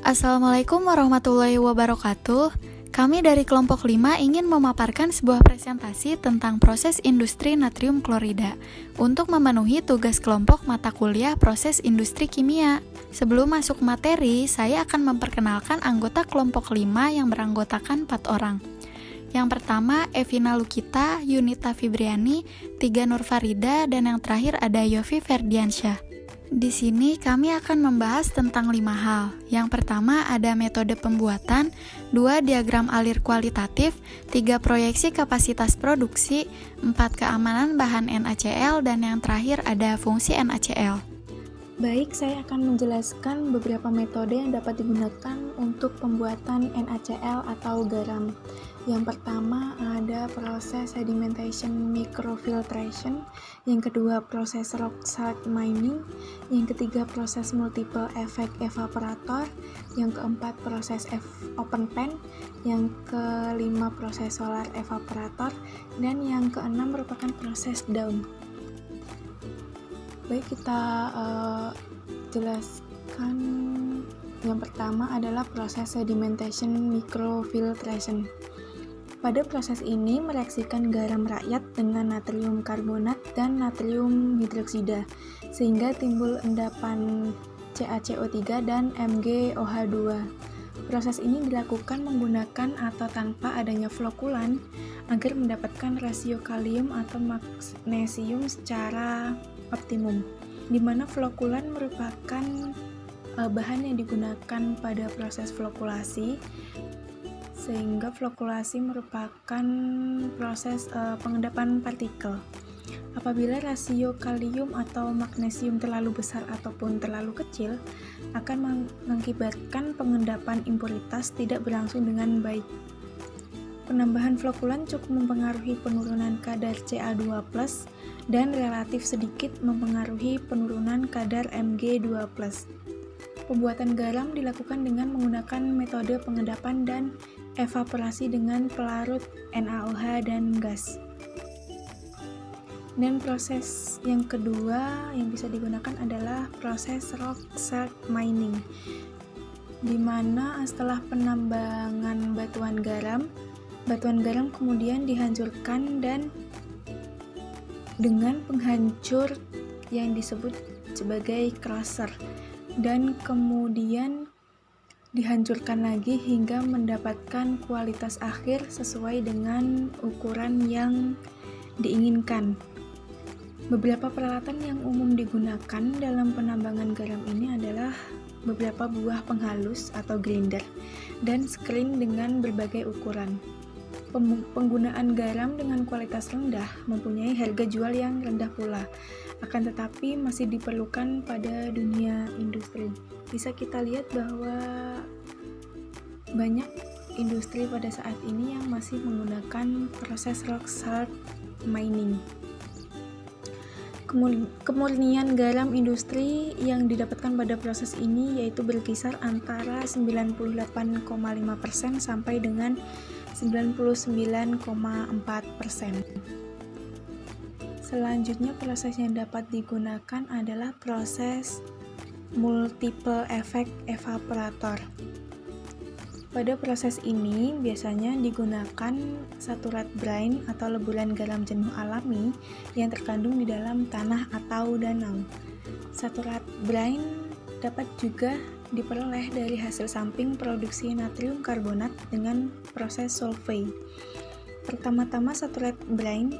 Assalamualaikum warahmatullahi wabarakatuh. Kami dari kelompok 5 ingin memaparkan sebuah presentasi tentang proses industri natrium klorida untuk memenuhi tugas kelompok mata kuliah proses industri kimia. Sebelum masuk materi, saya akan memperkenalkan anggota kelompok 5 yang beranggotakan 4 orang. Yang pertama, Evina Lukita, Yunita Fibriani, Tiga Nurfarida, dan yang terakhir ada Yofi Ferdiansyah. Di sini kami akan membahas tentang 5 hal. Yang pertama ada metode pembuatan, 2 diagram alir kualitatif, 3 proyeksi kapasitas produksi, 4 keamanan bahan NaCl, dan yang terakhir ada fungsi NaCl. Baik, saya akan menjelaskan beberapa metode yang dapat digunakan untuk pembuatan NaCl atau garam. Yang pertama ada proses sedimentation microfiltration, yang kedua proses rock salt mining, yang ketiga proses multiple effect evaporator, yang keempat proses open pan, yang kelima proses solar evaporator, dan yang keenam merupakan proses daun. Baik, kita jelaskan. Yang pertama adalah proses sedimentation microfiltration. Pada proses ini mereaksikan garam rakyat dengan natrium karbonat dan natrium hidroksida sehingga timbul endapan CaCO3 dan MgOH2. Proses ini dilakukan menggunakan atau tanpa adanya flokulan agar mendapatkan rasio kalium atau magnesium secara optimum, di mana flokulan merupakan bahan yang digunakan pada proses flokulasi, sehingga flokulasi merupakan proses pengendapan partikel. Apabila rasio kalium atau magnesium terlalu besar ataupun terlalu kecil, akan mengakibatkan pengendapan impuritas tidak berlangsung dengan baik. Penambahan flokulan cukup mempengaruhi penurunan kadar Ca2+, dan relatif sedikit mempengaruhi penurunan kadar Mg2+. Pembuatan garam dilakukan dengan menggunakan metode pengendapan dan evaporasi dengan pelarut NaOH dan gas. Dan proses yang kedua yang bisa digunakan adalah proses rock salt mining, di mana setelah penambangan batuan garam kemudian dihancurkan dan dengan penghancur yang disebut sebagai crusher, dan kemudian dihancurkan lagi hingga mendapatkan kualitas akhir sesuai dengan ukuran yang diinginkan. Beberapa peralatan yang umum digunakan dalam penambangan garam ini adalah beberapa buah penghalus atau grinder dan screen dengan berbagai ukuran. Penggunaan garam dengan kualitas rendah mempunyai harga jual yang rendah pula, akan tetapi masih diperlukan pada dunia industri. Bisa kita lihat bahwa banyak industri pada saat ini yang masih menggunakan proses rock salt mining. Kemurnian garam industri yang didapatkan pada proses ini yaitu berkisar antara 98,5% sampai dengan 99,4%. Selanjutnya proses yang dapat digunakan adalah proses multiple effect evaporator. Pada proses ini biasanya digunakan saturat brine atau leburan garam jenuh alami yang terkandung di dalam tanah atau danau. Saturat brine dapat juga diperoleh dari hasil samping produksi natrium karbonat dengan proses solvay. Pertama-tama saturat brine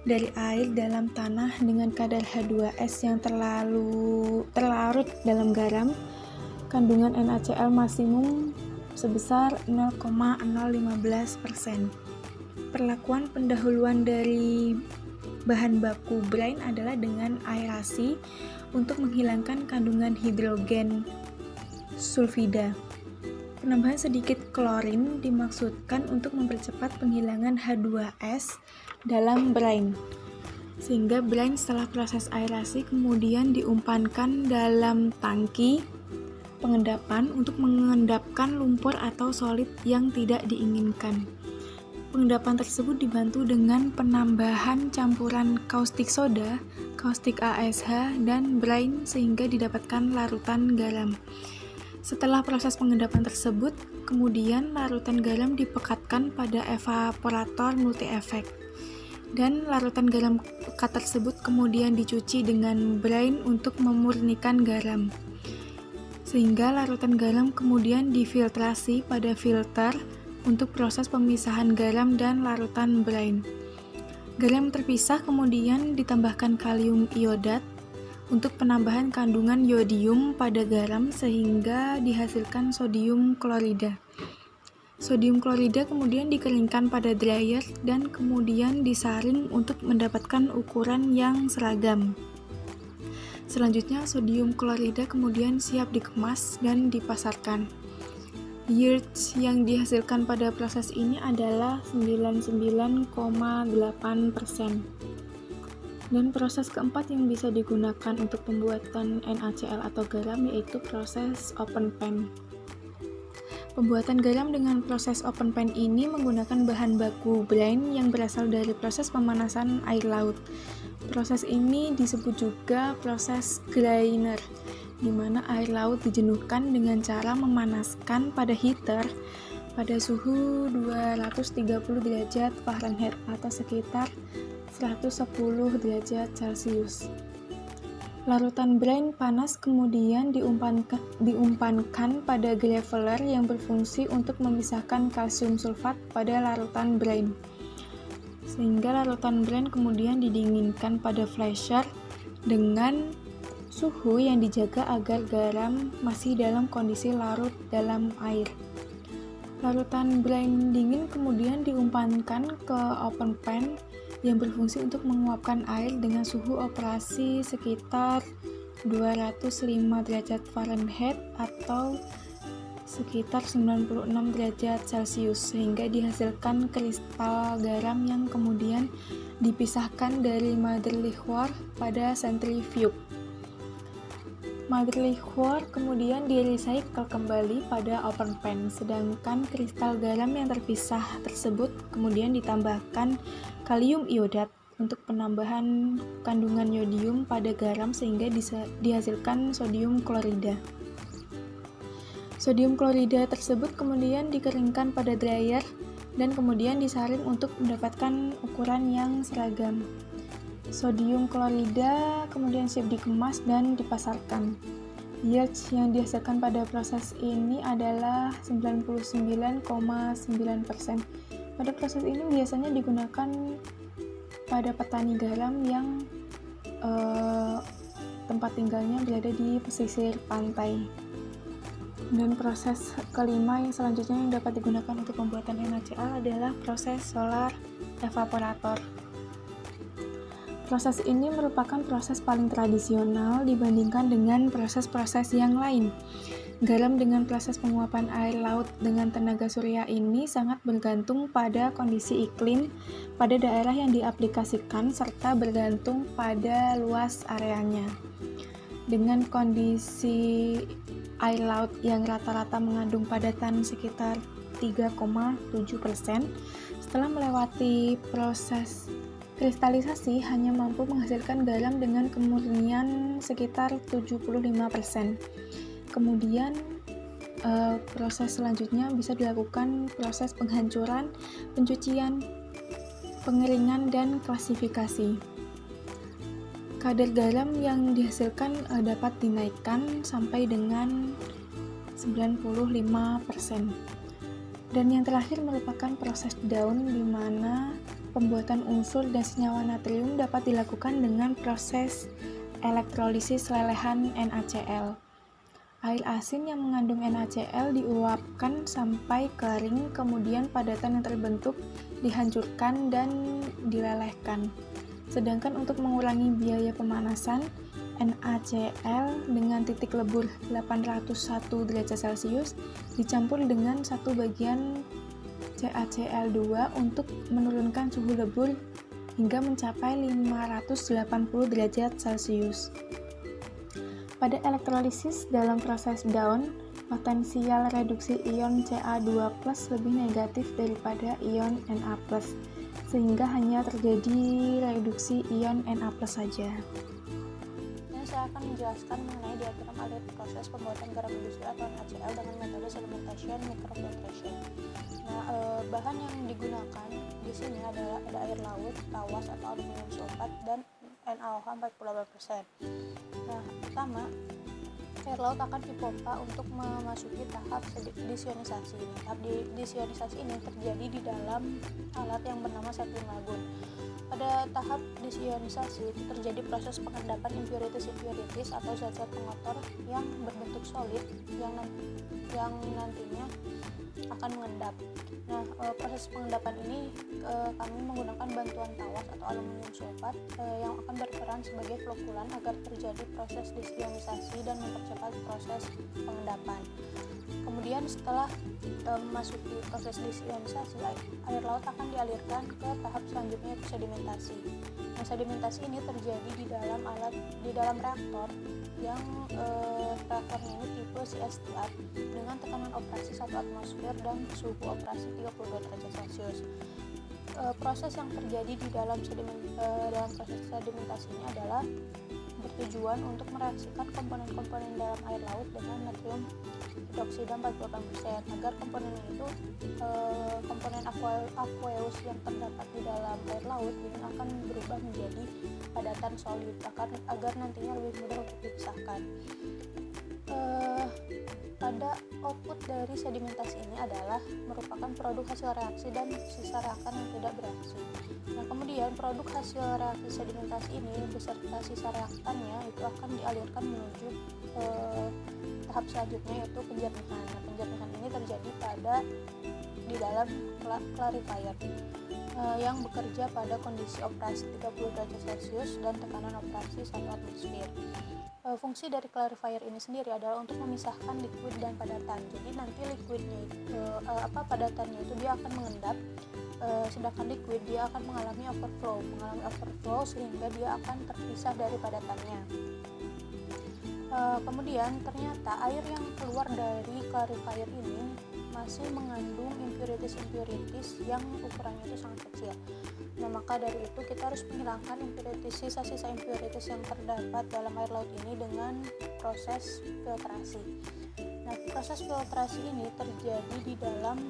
dari air dalam tanah dengan kadar H2S yang terlarut dalam garam, kandungan NaCl maksimum sebesar 0,015%. Perlakuan pendahuluan dari bahan baku brine adalah dengan aerasi untuk menghilangkan kandungan hidrogen sulfida. Penambahan sedikit klorin dimaksudkan untuk mempercepat penghilangan H2S dalam brine, sehingga brine setelah proses aerasi kemudian diumpankan dalam tangki pengendapan untuk mengendapkan lumpur atau solid yang tidak diinginkan. Pengendapan tersebut dibantu dengan penambahan campuran kaustik soda, kaustik ASH, dan brine sehingga didapatkan larutan garam. Setelah proses pengendapan tersebut, kemudian larutan garam dipekatkan pada evaporator multi-efek. Dan larutan garam pekat tersebut kemudian dicuci dengan brine untuk memurnikan garam. Sehingga larutan garam kemudian difiltrasi pada filter untuk proses pemisahan garam dan larutan brine. Garam terpisah kemudian ditambahkan kalium iodat untuk penambahan kandungan yodium pada garam sehingga dihasilkan sodium klorida. Sodium klorida kemudian dikeringkan pada dryer dan kemudian disaring untuk mendapatkan ukuran yang seragam. Selanjutnya, sodium klorida kemudian siap dikemas dan dipasarkan. Yield yang dihasilkan pada proses ini adalah 99,8%. Dan proses keempat yang bisa digunakan untuk pembuatan NaCl atau garam yaitu proses open pan. Pembuatan garam dengan proses open pan ini menggunakan bahan baku brine yang berasal dari proses pemanasan air laut. Proses ini disebut juga proses grinder, di mana air laut dijenuhkan dengan cara memanaskan pada heater pada suhu 230 derajat Fahrenheit atau sekitar 110 derajat Celcius. Larutan brine panas kemudian diumpankan pada graveler yang berfungsi untuk memisahkan kalsium sulfat pada larutan brine. Sehingga larutan brine kemudian didinginkan pada flasher dengan suhu yang dijaga agar garam masih dalam kondisi larut dalam air. Larutan brine dingin kemudian diumpankan ke open pan yang berfungsi untuk menguapkan air dengan suhu operasi sekitar 205 derajat Fahrenheit atau sekitar 96 derajat Celcius sehingga dihasilkan kristal garam yang kemudian dipisahkan dari mother liquor pada centrifuge. Mother liquor kemudian di-recycle kembali pada open pan, sedangkan kristal garam yang terpisah tersebut kemudian ditambahkan kalium iodat untuk penambahan kandungan yodium pada garam sehingga dihasilkan sodium klorida. Sodium klorida tersebut kemudian dikeringkan pada dryer dan kemudian disaring untuk mendapatkan ukuran yang seragam. Sodium klorida kemudian siap dikemas dan dipasarkan. Yield yang dihasilkan pada proses ini adalah 99,9%. Pada proses ini biasanya digunakan pada petani garam yang tempat tinggalnya berada di pesisir pantai. Dan proses kelima yang selanjutnya yang dapat digunakan untuk pembuatan NaCl adalah proses solar evaporator. Proses ini merupakan proses paling tradisional dibandingkan dengan proses-proses yang lain. Garam dengan proses penguapan air laut dengan tenaga surya ini sangat bergantung pada kondisi iklim pada daerah yang diaplikasikan serta bergantung pada luas areanya. Dengan kondisi air laut yang rata-rata mengandung padatan sekitar 3,7%, setelah melewati proses kristalisasi hanya mampu menghasilkan garam dengan kemurnian sekitar 75%. Kemudian proses selanjutnya bisa dilakukan proses penghancuran, pencucian, pengeringan, dan klasifikasi. Kadar garam yang dihasilkan dapat dinaikkan sampai dengan 95%. Dan yang terakhir merupakan proses down di mana pembuatan unsur dan senyawa natrium dapat dilakukan dengan proses elektrolisis lelehan NaCl. Air asin yang mengandung NaCl diuapkan sampai kering, kemudian padatan yang terbentuk dihancurkan dan dilelehkan. Sedangkan untuk mengurangi biaya pemanasan, NaCl dengan titik lebur 801 derajat Celcius dicampur dengan 1 bagian CaCl2 untuk menurunkan suhu lebur hingga mencapai 580 derajat Celcius. Pada elektrolisis dalam proses down, potensial reduksi ion Ca2+ lebih negatif daripada ion Na+, sehingga hanya terjadi reduksi ion Na+ saja. Nah, saya akan menjelaskan mengenai diagram alur proses pembuatan garam industri atau NaCl dengan metode sedimentation microfiltration. Nah, bahan yang digunakan di sini adalah ada air laut, tawas atau aluminium sulfat, dan NaOH 48%. Nah, pertama, air laut akan dipompa untuk memasuki tahap desionisasi. Tahap desionisasi ini terjadi di dalam alat yang bernama settling lagoon. Pada tahap desionisasi terjadi proses pengendapan impurities atau zat-zat pengotor yang berbentuk solid yang nantinya akan mengendap. Nah, proses pengendapan ini kami menggunakan bantuan tawas atau aluminium sulfat yang akan berperan sebagai flokulan agar terjadi proses desionisasi dan mempercepat proses pengendapan. Kemudian setelah memasuki proses desionisasi, air laut akan dialirkan ke tahap selanjutnya, yaitu sedimentasi. Nah, sedimentasi ini terjadi di dalam reaktor yang reaktornya ini tipe CSTR dengan tekanan operasi 1 atmosfer dan suhu operasi 32 derajat Celcius. Proses yang terjadi di dalam proses sedimentasi ini adalah bertujuan untuk mereaksikan komponen-komponen dalam air laut dengan natrium hidroksida 48% agar komponen itu komponen aqueous yang terdapat di dalam air laut ini akan berubah menjadi padatan solid agar nantinya lebih mudah untuk dipisahkan. Pada output dari sedimentasi ini adalah merupakan produk hasil reaksi dan sisa reakan yang tidak bereaksi. Nah, kemudian produk hasil reaksi sedimentasi ini beserta sisa reaktannya itu akan dialirkan menuju tahap selanjutnya, yaitu penjernihan. Nah, penjernihan ini terjadi di dalam clarifier yang bekerja pada kondisi operasi 30 derajat Celcius dan tekanan operasi 1 atmosfer. Fungsi dari clarifier ini sendiri adalah untuk memisahkan liquid dan padatan. Jadi nanti liquidnya padatannya itu dia akan mengendap, sedangkan liquid dia akan mengalami overflow sehingga dia akan terpisah dari padatannya. Kemudian ternyata air yang keluar dari clarifier ini masih mengandung impurities yang ukurannya itu sangat kecil. Nah, maka dari itu kita harus menghilangkan sisa-sisa impurities yang terdapat dalam air laut ini dengan proses filtrasi. Nah, proses filtrasi ini terjadi di dalam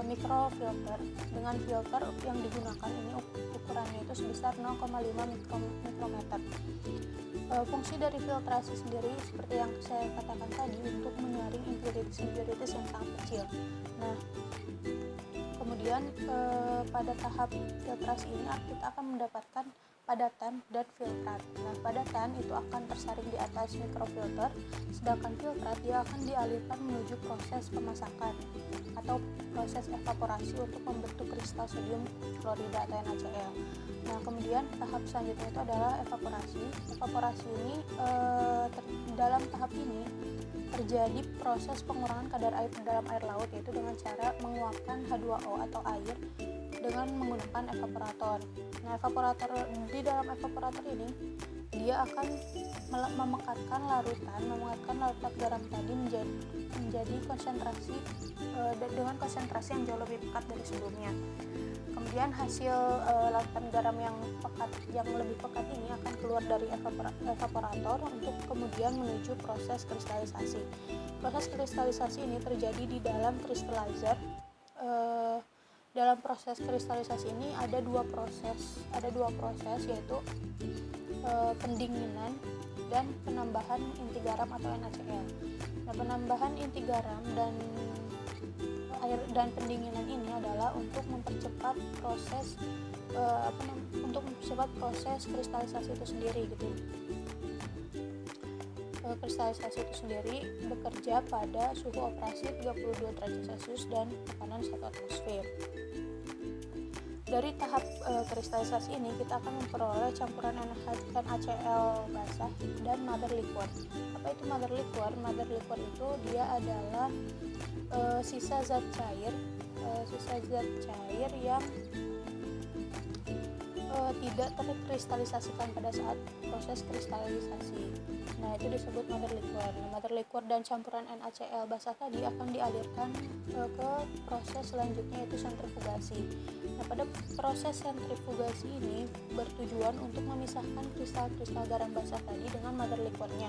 microfilter. Dengan filter yang digunakan ini ukurannya itu sebesar 0,5 mikrometer. Fungsi dari filtrasi sendiri seperti yang saya katakan tadi untuk menyaring impurities yang sangat kecil. Nah, kemudian pada tahap filtrasi ini kita akan mendapatkan padatan dan filtrat. Nah, padatan itu akan tersaring di atas mikrofilter, sedangkan filtrat dia akan dialirkan menuju proses pemasakan atau proses evaporasi untuk membentuk kristal sodium klorida atau NaCl. Nah, kemudian tahap selanjutnya itu adalah evaporasi. Evaporasi ini dalam tahap ini terjadi proses pengurangan kadar air dalam air laut, yaitu dengan cara menguapkan H2O atau air dengan menggunakan evaporator. Nah, di dalam evaporator ini dia akan memekatkan larutan garam tadi menjadi konsentrasi dengan konsentrasi yang jauh lebih pekat dari sebelumnya. Kemudian hasil larutan garam yang lebih pekat ini akan keluar dari evaporator untuk kemudian menuju proses kristalisasi. Proses kristalisasi ini terjadi di dalam crystallizer. Dalam proses kristalisasi ini ada dua proses yaitu pendinginan dan penambahan inti garam atau NaCl. Nah, penambahan inti garam dan air dan pendinginan ini adalah untuk mempercepat proses kristalisasi itu sendiri gitu. Kristalisasi itu sendiri bekerja pada suhu operasi 32 derajat Celcius dan tekanan 1 atmosfer. Dari tahap kristalisasi ini kita akan memperoleh campuran NaCl basah dan mother liquor. Apa itu mother liquor? Mother liquor itu dia adalah sisa zat cair yang tidak terkristalisasikan pada saat proses kristalisasi. Nah, itu disebut mother liquor. Nah, mother liquor dan campuran NaCl basah tadi akan dialirkan ke proses selanjutnya, yaitu sentrifugasi. Nah, pada proses sentrifugasi ini bertujuan untuk memisahkan kristal-kristal garam basah tadi dengan mother liquornya.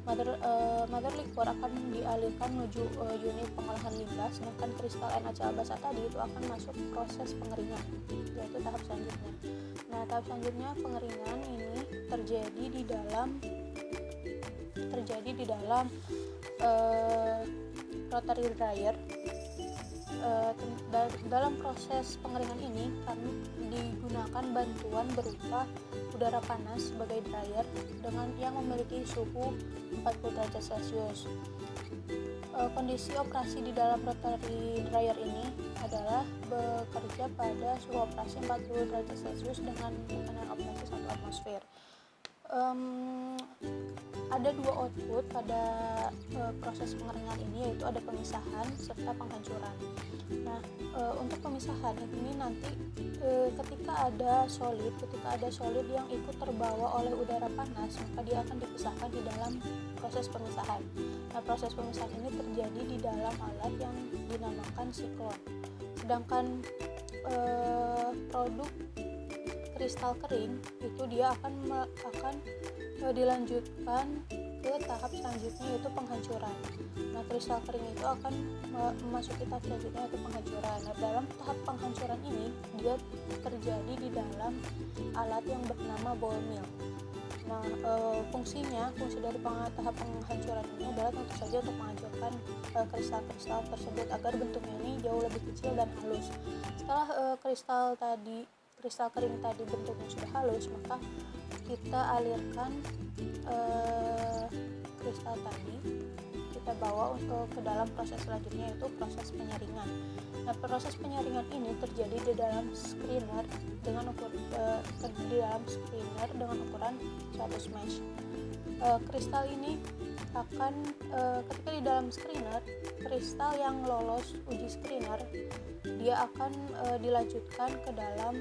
Mother liquor akan dialirkan menuju unit pengolahan limbah, sedangkan kristal NaCl basah tadi itu akan masuk proses pengeringan, yaitu tahap selanjutnya. Nah, tahap selanjutnya pengeringan ini terjadi di dalam rotary dryer. Dalam proses pengeringan ini kami digunakan bantuan berupa udara panas sebagai dryer dengan yang memiliki suhu 40 derajat Celcius. Kondisi operasi di dalam rotary dryer ini adalah bekerja pada suhu operasi 40 derajat Celcius dengan tekanan operasi 1 atmosfer. Ada dua output pada proses pengeringan ini, yaitu ada pemisahan serta penghancuran. Nah, untuk pemisahan ini nanti ketika ada solid yang ikut terbawa oleh udara panas, maka dia akan dipisahkan di dalam proses pemisahan. Nah, proses pemisahan ini terjadi di dalam alat yang dinamakan siklon. Sedangkan produk kristal kering itu dia akan dilanjutkan ke tahap selanjutnya, yaitu penghancuran. Nah, kristal kering itu akan memasuki tahap selanjutnya, yaitu penghancuran. Nah, dalam tahap penghancuran ini dia terjadi di dalam alat yang bernama ball mill. Nah, fungsi dari tahap penghancuran ini adalah tentu saja untuk menghancurkan kristal-kristal tersebut agar bentuknya ini jauh lebih kecil dan halus. Setelah kristal kering tadi bentuknya sudah halus, maka kita alirkan kristal tadi, kita bawa untuk ke dalam proses selanjutnya, yaitu proses penyaringan. Nah, proses penyaringan ini terjadi di dalam screener dengan ukuran 100 mesh. Kristal ini akan ketika di dalam screener, kristal yang lolos uji screener dia akan dilanjutkan ke dalam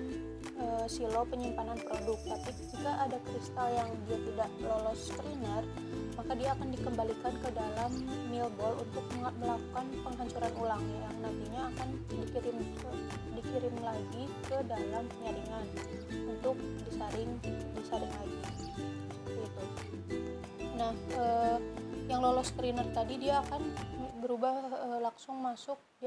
silo penyimpanan produk. Tapi jika ada kristal yang dia tidak lolos screener, maka dia akan dikembalikan ke dalam mill ball untuk melakukan penghancuran ulang, yang nantinya akan dikirim lagi ke dalam penyaringan untuk disaring lagi. Gitu. Nah, yang lolos screener tadi dia akan berubah langsung masuk ke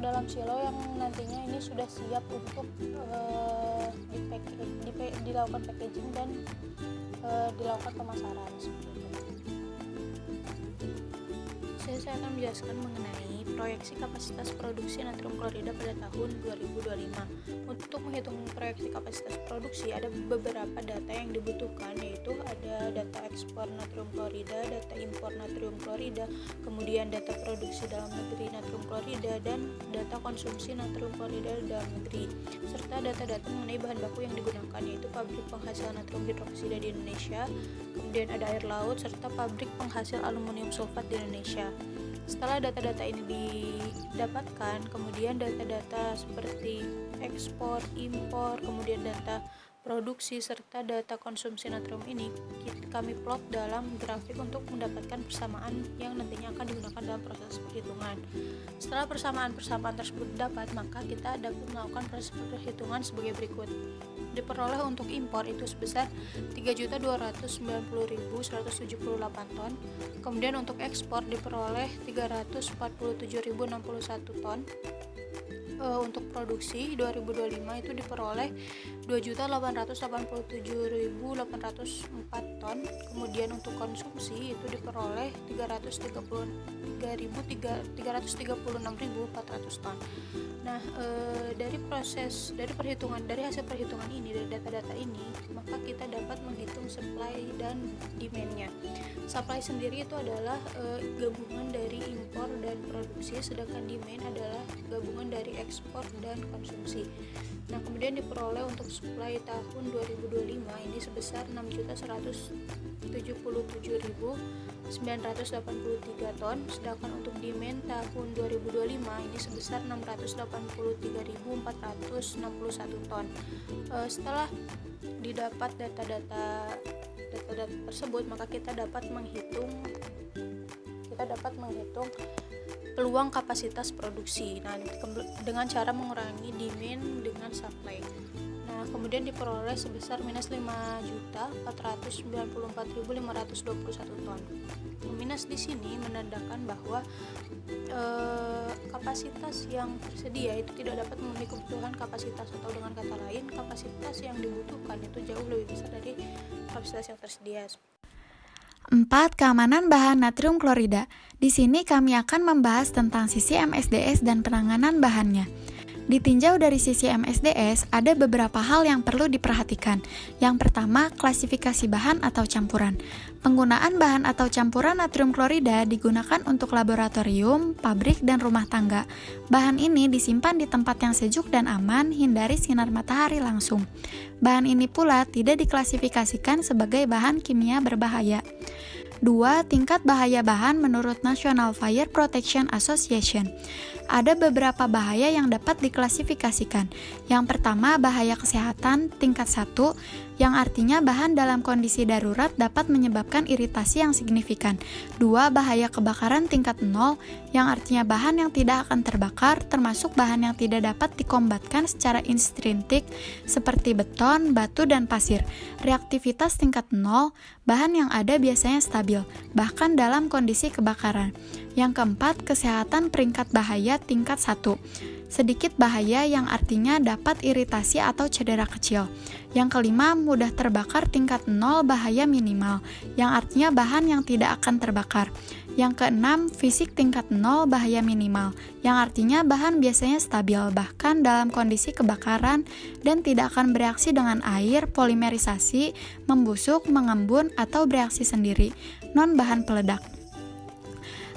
dalam silo yang nantinya ini sudah siap untuk dilakukan packaging dan dilakukan pemasaran seperti itu. Saya akan menjelaskan mengenai proyeksi kapasitas produksi natrium klorida pada tahun 2025. Untuk menghitung proyeksi kapasitas produksi ada beberapa data yang dibutuhkan, yaitu ada data ekspor natrium klorida, data impor natrium klorida, kemudian data produksi dalam negeri natrium klorida, dan data konsumsi natrium klorida dalam negeri, serta data-data mengenai bahan baku yang digunakan, yaitu pabrik penghasil natrium hidroksida di Indonesia, kemudian ada air laut, serta pabrik penghasil aluminium sulfat di Indonesia. Setelah data-data ini didapatkan, kemudian data-data seperti ekspor, impor, kemudian data produksi, serta data konsumsi natrium ini kami plot dalam grafik untuk mendapatkan persamaan yang nantinya akan digunakan dalam proses perhitungan. Setelah persamaan tersebut dapat, maka kita dapat melakukan proses perhitungan sebagai berikut. Diperoleh untuk impor itu sebesar 3.290.178 ton. Kemudian untuk ekspor diperoleh 347.061 ton. Untuk produksi 2025 itu diperoleh 2.887.804 ton. Kemudian untuk konsumsi itu diperoleh 336.400 ton. Nah, dari hasil perhitungan ini, dari data-data ini, maka kita dapat menghitung supply dan demand-nya. Supply sendiri itu adalah gabungan dari impor dan produksi, sedangkan demand adalah gabungan dari ekspor dan konsumsi. Nah, kemudian diperoleh untuk supply tahun 2025 ini sebesar 6.100.000 77.983 ton, sedangkan untuk demand tahun 2025 ini sebesar 683.461 ton. Setelah didapat data-data tersebut, maka kita dapat menghitung peluang kapasitas produksi. Nah, dengan cara mengurangi demand dengan supply. Nah, kemudian diperoleh sebesar minus 5.494.521 ton. Minus di sini menandakan bahwa kapasitas yang tersedia itu tidak dapat memenuhi kebutuhan kapasitas, atau dengan kata lain, kapasitas yang dibutuhkan itu jauh lebih besar dari kapasitas yang tersedia. 4. Keamanan bahan natrium klorida. Di sini kami akan membahas tentang sisi MSDS dan penanganan bahannya. Ditinjau dari sisi MSDS, ada beberapa hal yang perlu diperhatikan. Yang pertama, klasifikasi bahan atau campuran. Penggunaan bahan atau campuran natrium klorida digunakan untuk laboratorium, pabrik, dan rumah tangga. Bahan ini disimpan di tempat yang sejuk dan aman, hindari sinar matahari langsung. Bahan ini pula tidak diklasifikasikan sebagai bahan kimia berbahaya. 2. Tingkat bahaya bahan menurut National Fire Protection Association. Ada beberapa bahaya yang dapat diklasifikasikan. Yang pertama, bahaya kesehatan tingkat 1, yang artinya bahan dalam kondisi darurat dapat menyebabkan iritasi yang signifikan. 2. Bahaya kebakaran tingkat 0, yang artinya bahan yang tidak akan terbakar, termasuk bahan yang tidak dapat dikombatkan secara instrintik seperti beton, batu, dan pasir. Reaktivitas tingkat 0, bahan yang ada biasanya stabil, bahkan dalam kondisi kebakaran. Yang keempat, kesehatan peringkat bahaya tingkat 1. Sedikit bahaya yang artinya dapat iritasi atau cedera kecil. Yang kelima, mudah terbakar tingkat 0, bahaya minimal, yang artinya bahan yang tidak akan terbakar. Yang keenam, fisik tingkat 0, bahaya minimal, yang artinya bahan biasanya stabil, bahkan dalam kondisi kebakaran, dan tidak akan bereaksi dengan air, polimerisasi, membusuk, mengembun, atau bereaksi sendiri. Non-bahan peledak.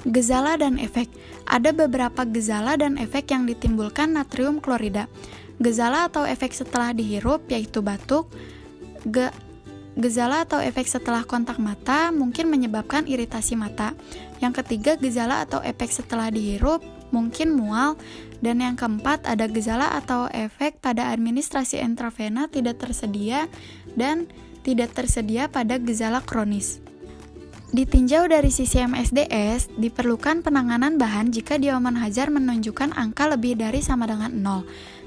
Gejala dan efek. Ada beberapa gejala dan efek yang ditimbulkan natrium klorida. Gejala atau efek setelah dihirup yaitu batuk. Gejala atau efek setelah kontak mata mungkin menyebabkan iritasi mata. Yang ketiga, gejala atau efek setelah dihirup mungkin mual. Dan yang keempat, ada gejala atau efek pada administrasi intravena tidak tersedia dan tidak tersedia pada gejala kronis. Ditinjau dari sisi MSDS, diperlukan penanganan bahan jika Dioman Hajar menunjukkan angka lebih dari sama dengan 0.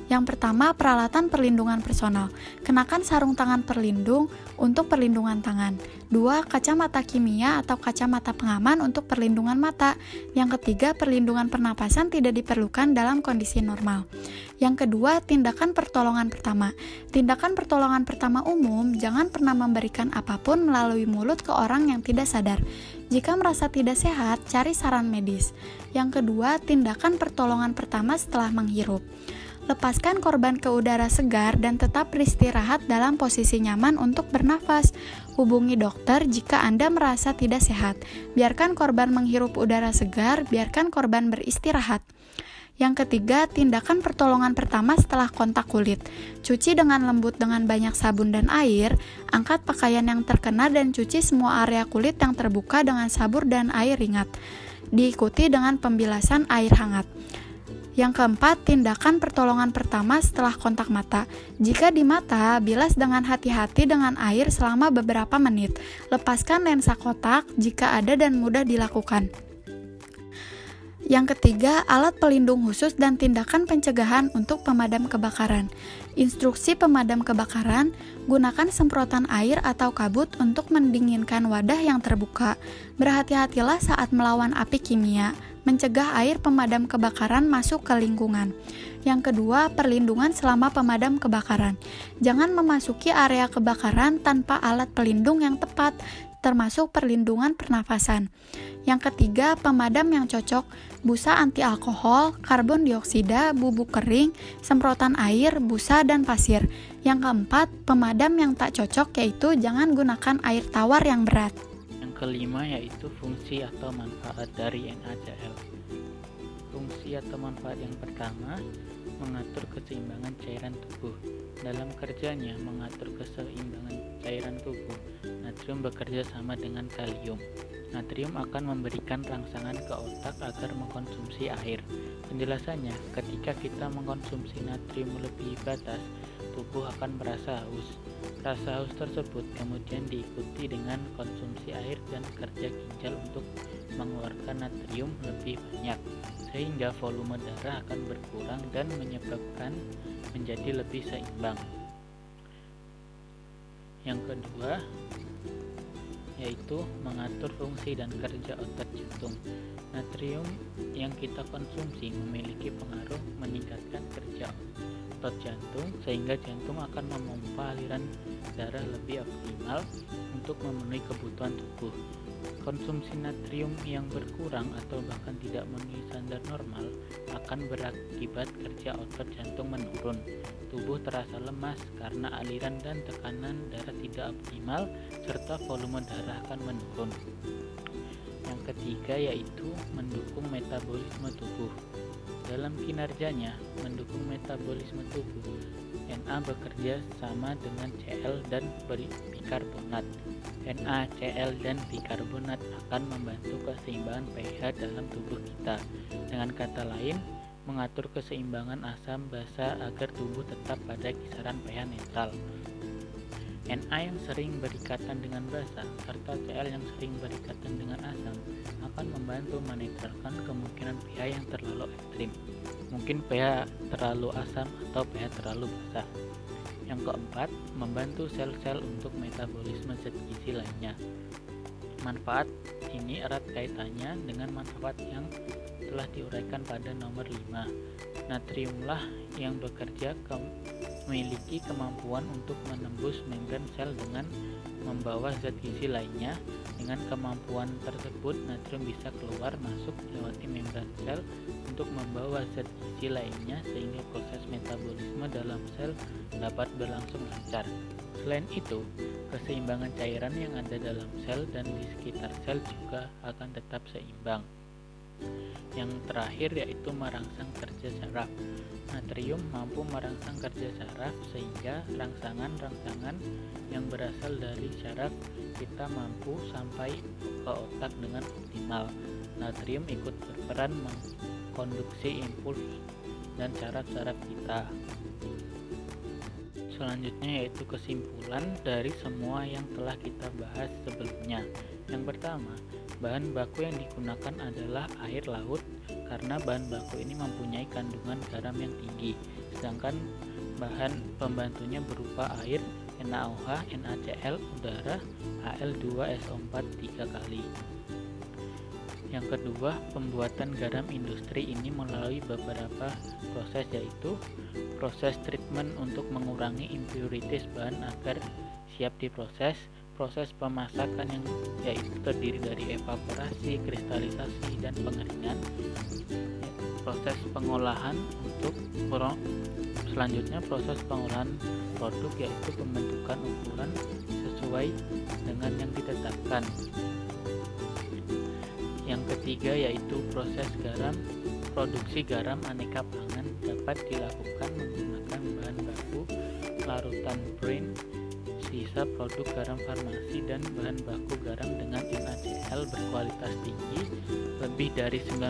Yang pertama, peralatan perlindungan personal. Kenakan sarung tangan perlindung untuk perlindungan tangan. 2. Kacamata kimia atau kacamata pengaman untuk perlindungan mata. Yang ketiga, perlindungan pernapasan tidak diperlukan dalam kondisi normal. Yang kedua, tindakan pertolongan pertama. Tindakan pertolongan pertama umum, jangan pernah memberikan apapun melalui mulut ke orang yang tidak sadar. Jika merasa tidak sehat, cari saran medis. Yang kedua, tindakan pertolongan pertama setelah menghirup. Lepaskan korban ke udara segar dan tetap beristirahat dalam posisi nyaman untuk bernafas. Hubungi dokter jika Anda merasa tidak sehat. Biarkan korban menghirup udara segar, biarkan korban beristirahat. Yang ketiga, tindakan pertolongan pertama setelah kontak kulit. Cuci dengan lembut dengan banyak sabun dan air, angkat pakaian yang terkena dan cuci semua area kulit yang terbuka dengan sabun dan air ringat. Diikuti dengan pembilasan air hangat. Yang keempat, tindakan pertolongan pertama setelah kontak mata. Jika di mata, bilas dengan hati-hati dengan air selama beberapa menit. Lepaskan lensa kotak jika ada dan mudah dilakukan. Yang ketiga, alat pelindung khusus dan tindakan pencegahan untuk pemadam kebakaran. Instruksi pemadam kebakaran, gunakan semprotan air atau kabut untuk mendinginkan wadah yang terbuka. Berhati-hatilah saat melawan api kimia. Mencegah air pemadam kebakaran masuk ke lingkungan. Yang kedua, perlindungan selama pemadam kebakaran. Jangan memasuki area kebakaran tanpa alat pelindung yang tepat, termasuk perlindungan pernafasan. Yang ketiga, pemadam yang cocok, busa anti alkohol, karbon dioksida, bubuk kering, semprotan air, busa, dan pasir. Yang keempat, pemadam yang tak cocok yaitu jangan gunakan air tawar yang berat. Kelima yaitu fungsi atau manfaat dari NaCl. Fungsi atau manfaat yang pertama, mengatur keseimbangan cairan tubuh. Dalam kerjanya mengatur keseimbangan cairan tubuh, natrium natrium bekerja sama dengan kalium. Natrium akan memberikan rangsangan ke otak agar mengkonsumsi air. Penjelasannya, ketika kita mengkonsumsi natrium melebihi batas, tubuh akan merasa haus. Rasa haus tersebut kemudian diikuti dengan konsumsi air dan kerja ginjal untuk mengeluarkan natrium lebih banyak, sehingga volume darah akan berkurang dan menyebabkan menjadi lebih seimbang. Yang kedua, yaitu mengatur fungsi dan kerja otot jantung. Natrium yang kita konsumsi memiliki pengaruh meningkatkan kerja otot jantung, sehingga jantung akan memompa aliran darah lebih optimal untuk memenuhi kebutuhan tubuh. Konsumsi natrium yang berkurang atau bahkan tidak memenuhi standar normal akan berakibat kerja otot jantung menurun. Tubuh terasa lemas karena aliran dan tekanan darah tidak optimal, serta volume darah akan menurun. Yang ketiga yaitu mendukung metabolisme tubuh. Dalam kinerjanya, mendukung metabolisme tubuh, Na bekerja sama dengan Cl dan bikarbonat. Na, Cl, dan bikarbonat akan membantu keseimbangan pH dalam tubuh kita. Dengan kata lain, mengatur keseimbangan asam basa agar tubuh tetap pada kisaran pH netral. Na yang sering berikatan dengan basa serta Cl yang sering berikatan dengan asam akan membantu menetralkan kemungkinan pH yang terlalu ekstrim, mungkin pH terlalu asam atau pH terlalu basa. Yang keempat, membantu sel-sel untuk metabolisme zat gizi lainnya. Manfaat ini erat kaitannya dengan manfaat yang telah diuraikan pada nomor 5. Natriumlah yang bekerja memiliki kemampuan untuk menembus membran sel dengan membawa zat gizi lainnya. Dengan kemampuan tersebut, natrium bisa keluar masuk melewati membran sel untuk membawa zat gizi lainnya, sehingga proses metabolisme dalam sel dapat berlangsung lancar. Selain itu, keseimbangan cairan yang ada dalam sel dan di sekitar sel juga akan tetap seimbang. Yang terakhir yaitu merangsang kerja saraf. Natrium mampu merangsang kerja saraf, sehingga rangsangan-rangsangan yang berasal dari saraf kita mampu sampai ke otak dengan optimal. Natrium ikut berperan mengkonduksi impuls dan saraf-saraf kita. Selanjutnya yaitu kesimpulan dari semua yang telah kita bahas sebelumnya. Yang pertama, bahan baku yang digunakan adalah air laut karena bahan baku ini mempunyai kandungan garam yang tinggi, sedangkan bahan pembantunya berupa air, NaOH, NaCl, udara, Al2SO4 3 kali. Yang kedua, pembuatan garam industri ini melalui beberapa proses, yaitu proses treatment untuk mengurangi impurities bahan agar siap diproses, proses pemasakan yang yaitu terdiri dari evaporasi, kristalisasi, dan pengeringan, proses pengolahan untuk selanjutnya proses pengolahan produk yaitu pembentukan ukuran sesuai dengan yang ditetapkan. Yang ketiga yaitu proses garam. Produksi garam aneka pangan dapat dilakukan menggunakan bahan baku larutan brine, sisa produk garam farmasi, dan bahan baku garam dengan NaCl berkualitas tinggi lebih dari 94%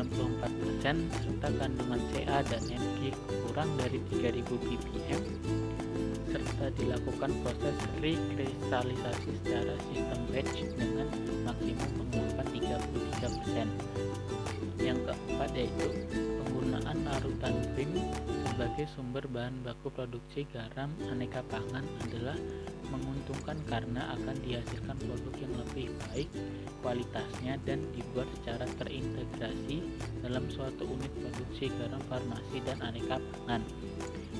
serta kandungan Ca dan Mg kurang dari 3000 ppm, serta dilakukan proses rekristalisasi secara sistem batch dengan maksimum penguapan 33%. Yang keempat yaitu penggunaan larutan brine sebagai sumber bahan baku produksi garam aneka pangan adalah menguntungkan karena akan dihasilkan produk yang lebih baik kualitasnya dan dibuat secara terintegrasi dalam suatu unit produksi garam farmasi dan aneka pangan.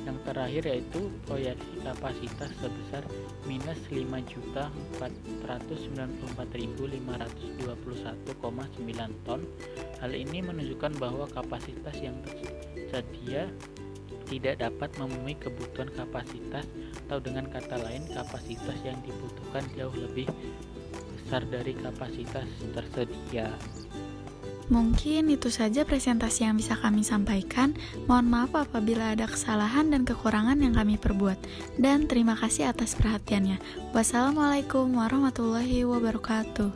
Yang terakhir yaitu proyeksi kapasitas sebesar minus 5.494.521,9 ton. Hal ini menunjukkan bahwa kapasitas yang tersedia tidak dapat memenuhi kebutuhan kapasitas, atau dengan kata lain kapasitas yang dibutuhkan jauh lebih besar dari kapasitas tersedia. Mungkin itu saja presentasi yang bisa kami sampaikan. Mohon maaf apabila ada kesalahan dan kekurangan yang kami perbuat. Dan terima kasih atas perhatiannya. Wassalamualaikum warahmatullahi wabarakatuh.